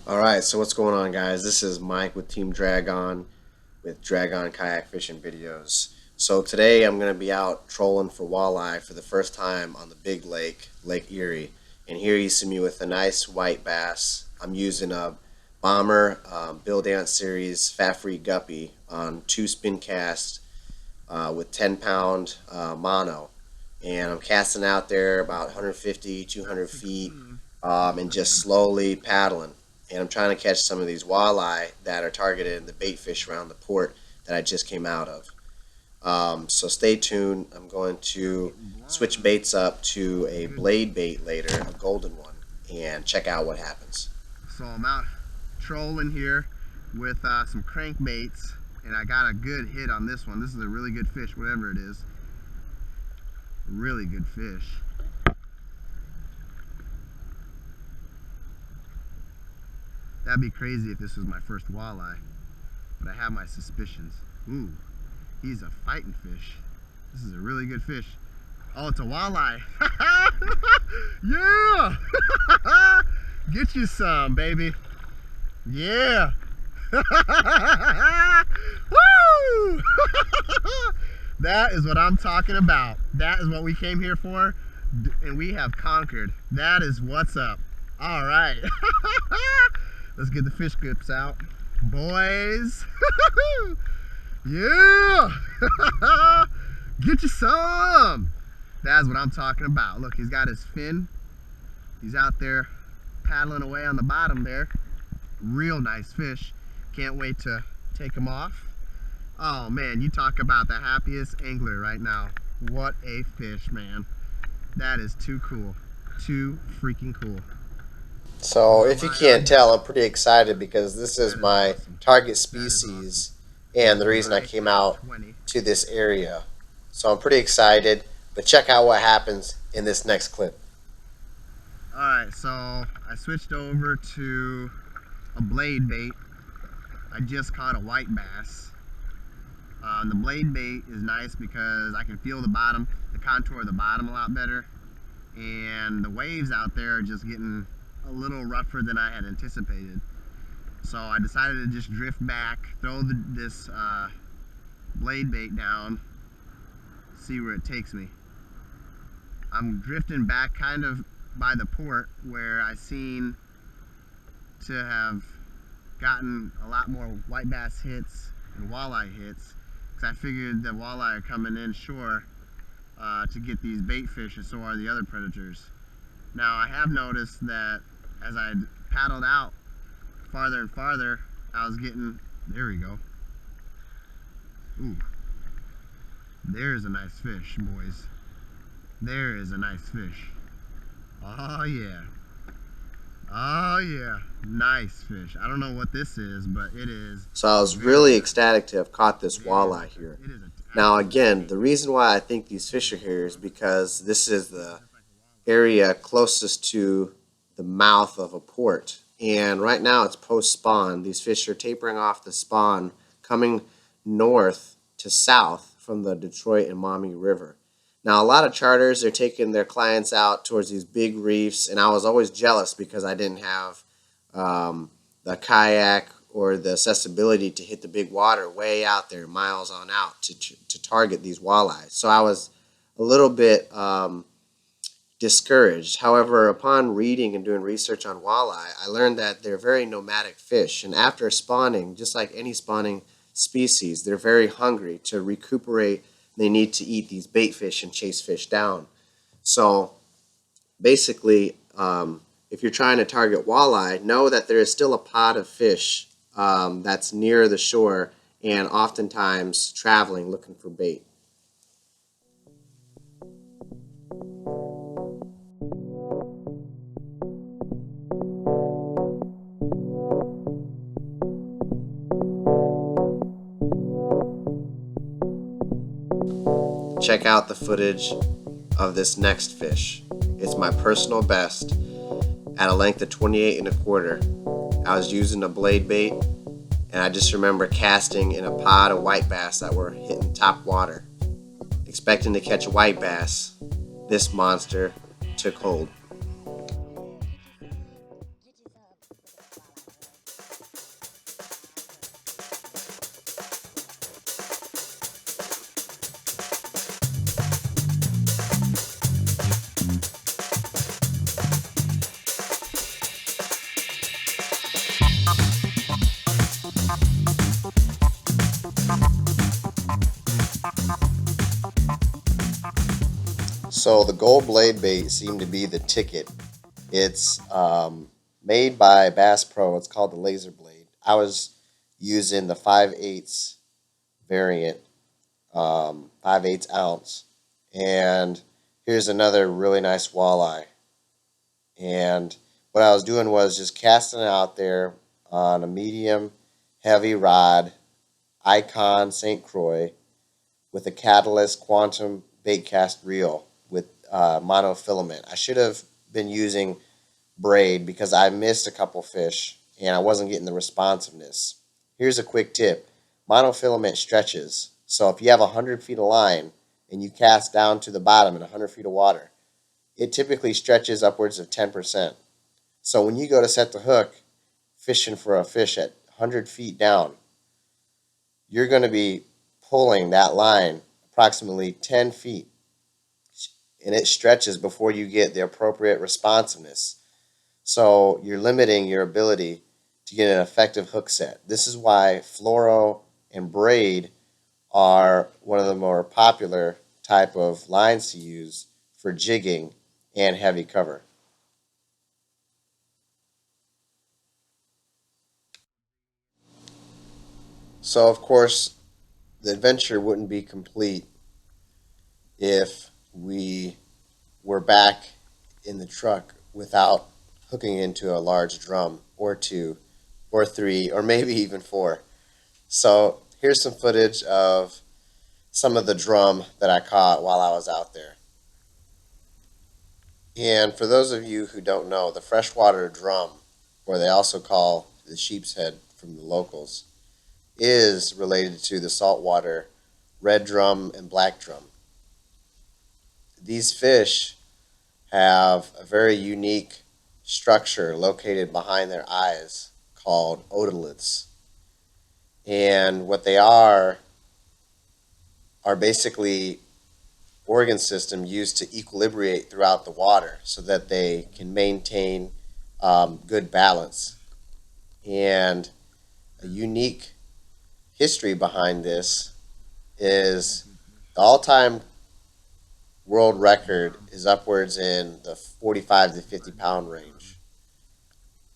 Alright, so what's going on, guys? This is Mike with Team Dragon with Dragon Kayak Fishing Videos. So today I'm going to be out trolling for walleye for the first time on the big lake, Lake Erie. And here you see me with a nice white bass. I'm using a Bomber Bill Dance Series fat-free Guppy on 2 spin casts with 10-pound mono. And I'm casting out there about 150, 200 feet and just slowly paddling. And I'm trying to catch some of these walleye that are targeted in the bait fish around the port that I just came out of. So stay tuned. I'm going to switch baits up to a blade bait later, a golden one, and check out what happens. So I'm out trolling here with some crankbaits, and I got a good hit on this one. This is a really good fish, whatever it is. Really good fish. That'd be crazy if this was my first walleye, but I have my suspicions. Ooh, he's a fighting fish. This is a really good fish. Oh, it's a walleye. Yeah! Get you some, baby. Yeah! Woo! That is what I'm talking about. That is what we came here for, and we have conquered. That is what's up. All right. Let's get the fish grips out, boys. Yeah! Get you some. That's what I'm talking about. Look, he's got his fin. He's out there paddling away on the bottom there. Real nice fish. Can't wait to take him off. Oh man, you talk about the happiest angler right now. What a fish, man. That is too cool. Too freaking cool. So if you can't tell, I'm pretty excited because this is my target species and the reason I came out to this area. So I'm pretty excited, but check out what happens in this next clip. Alright, so I switched over to a blade bait. I just caught a white bass. The blade bait is nice because I can feel the bottom, the contour of the bottom a lot better. And the waves out there are just getting a little rougher than I had anticipated. So I decided to just drift back, throw this blade bait down, see where it takes me. I'm drifting back kind of by the port where I seem to have gotten a lot more white bass hits and walleye hits, because I figured the walleye are coming in shore to get these bait fish, and so are the other predators. Now I have noticed that as I paddled out farther and farther, I was getting, there we go. Ooh, there's a nice fish, boys. There is a nice fish. Oh yeah. Oh yeah, nice fish. I don't know what this is, but it is So I was very really nice. ecstatic to have caught this It is walleye here. it is an Now, absolute again, tank. the reason why I think these fish are here is because this is the area closest to the mouth of a port. And right now it's post spawn. These fish are tapering off the spawn, coming north to south from the Detroit and Maumee River. Now, a lot of charters are taking their clients out towards these big reefs, and I was always jealous because I didn't have the kayak or the accessibility to hit the big water way out there, miles on out, to target these walleyes. So I was a little bit discouraged. However, upon reading and doing research on walleye, I learned that they're very nomadic fish, and after spawning, just like any spawning species, they're very hungry to recuperate. They need to eat these bait fish and chase fish down. So basically, if you're trying to target walleye, know that there is still a pod of fish that's near the shore and oftentimes traveling looking for bait. Check out the footage of this next fish. It's my personal best at a length of 28 and a quarter. I was using a blade bait, and I just remember casting in a pod of white bass that were hitting top water. Expecting to catch a white bass, this monster took hold. So the gold blade bait seemed to be the ticket. It's made by Bass Pro. It's called the Lazer blade. I was using the 5/8 variant, 5/8 ounce. And here's another really nice walleye. And what I was doing was just casting it out there on a medium heavy rod, Icon St. Croix, with a Catalyst Quantum bait cast reel with monofilament. I should have been using braid because I missed a couple fish and I wasn't getting the responsiveness. Here's a quick tip. Monofilament stretches. So if you have 100 feet of line and you cast down to the bottom in 100 feet of water, it typically stretches upwards of 10%. So when you go to set the hook fishing for a fish at 100 feet down, you're going to be pulling that line approximately 10 feet, and it stretches before you get the appropriate responsiveness. So you're limiting your ability to get an effective hook set. This is why fluoro and braid are one of the more popular type of lines to use for jigging and heavy cover. So of course, the adventure wouldn't be complete if we were back in the truck without hooking into a large drum or two or three or maybe even four. So here's some footage of some of the drum that I caught while I was out there. And for those of you who don't know, the freshwater drum, or they also call the sheep's head from the locals, is related to the saltwater red drum and black drum. These fish have a very unique structure located behind their eyes called otoliths. And what they are basically organ system used to equilibrate throughout the water so that they can maintain good balance. And a unique history behind this is the all-time world record is upwards in the 45 to 50 pound range.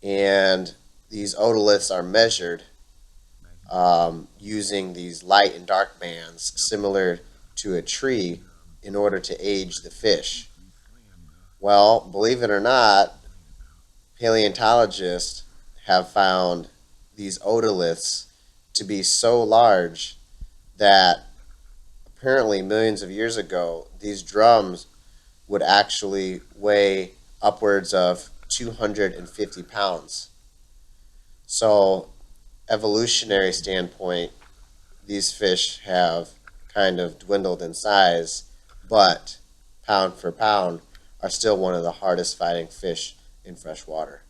And these otoliths are measured using these light and dark bands similar to a tree in order to age the fish. Well, believe it or not, paleontologists have found these otoliths to be so large that apparently millions of years ago, these drums would actually weigh upwards of 250 pounds. So, evolutionary standpoint, these fish have kind of dwindled in size, but pound for pound are still one of the hardest fighting fish in freshwater.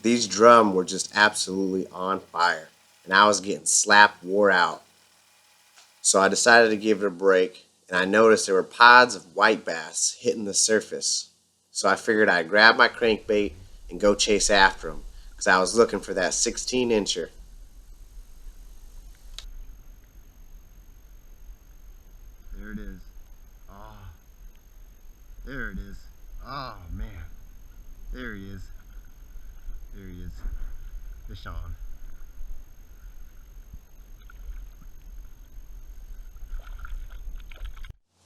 These drum were just absolutely on fire, and I was getting slap wore out. So I decided to give it a break, and I noticed there were pods of white bass hitting the surface. So I figured I'd grab my crankbait and go chase after them, because I was looking for that 16-incher. There it is. Oh, there it is. Oh, man. There he is. There he is. Fish on.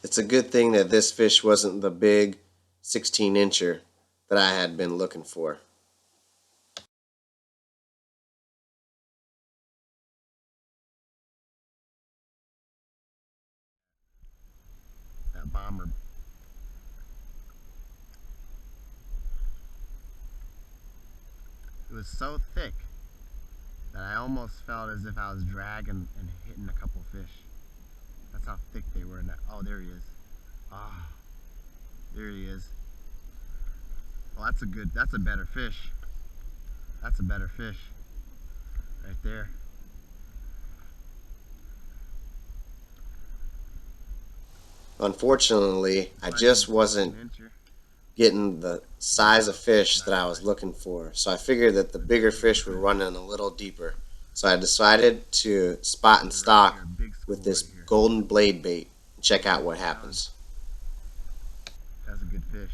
It's a good thing that this fish wasn't the big 16-incher that I had been looking for. That bomber. It was so thick that I almost felt as if I was dragging and hitting a couple fish. That's how thick they were. Oh, there he is. Ah, oh, there he is. Well, that's a better fish. That's a better fish. Right there. Unfortunately, I just wasn't getting the size of fish that I was looking for. So I figured that the bigger fish were running a little deeper. So I decided to spot and stock with this golden blade bait and check out what happens. That's a good fish.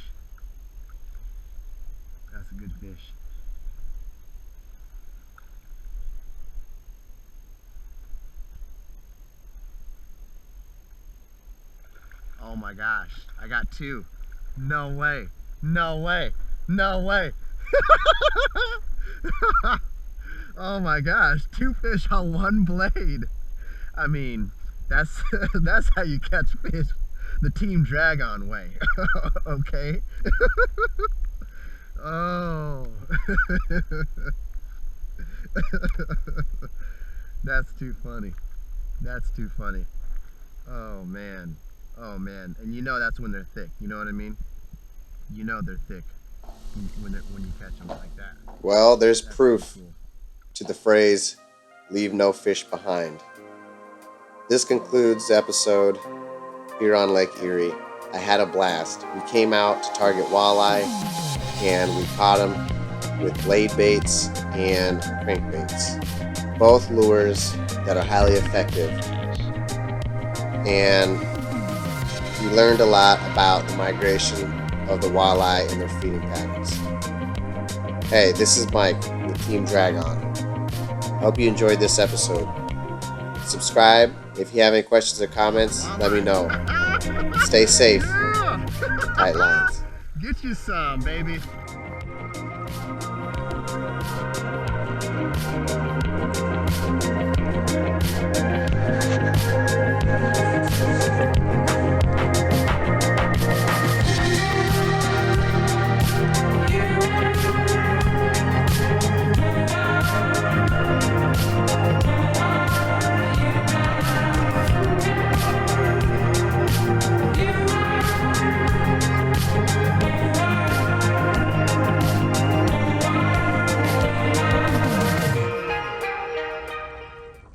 That's a good fish. Oh my gosh, I got two. No way, no way, no way. Oh my gosh, two fish on one blade. I mean, that's that's how you catch fish the Team Dragon way. Okay. Oh. That's too funny. That's too funny. Oh man. Oh man. And you know that's when they're thick. You know what I mean? You know they're thick when you catch them like that. Well, there's That's proof cool. to the phrase, leave no fish behind. This concludes the episode here on Lake Erie. I had a blast. We came out to target walleye, and we caught them with blade baits and crankbaits. Both lures that are highly effective. And we learned a lot about the migration of the walleye and their feeding patterns. Hey, this is Mike with Team Dragon. I hope you enjoyed this episode. Subscribe. If you have any questions or comments, let me know. Stay safe. Tight lines. Get you some, baby.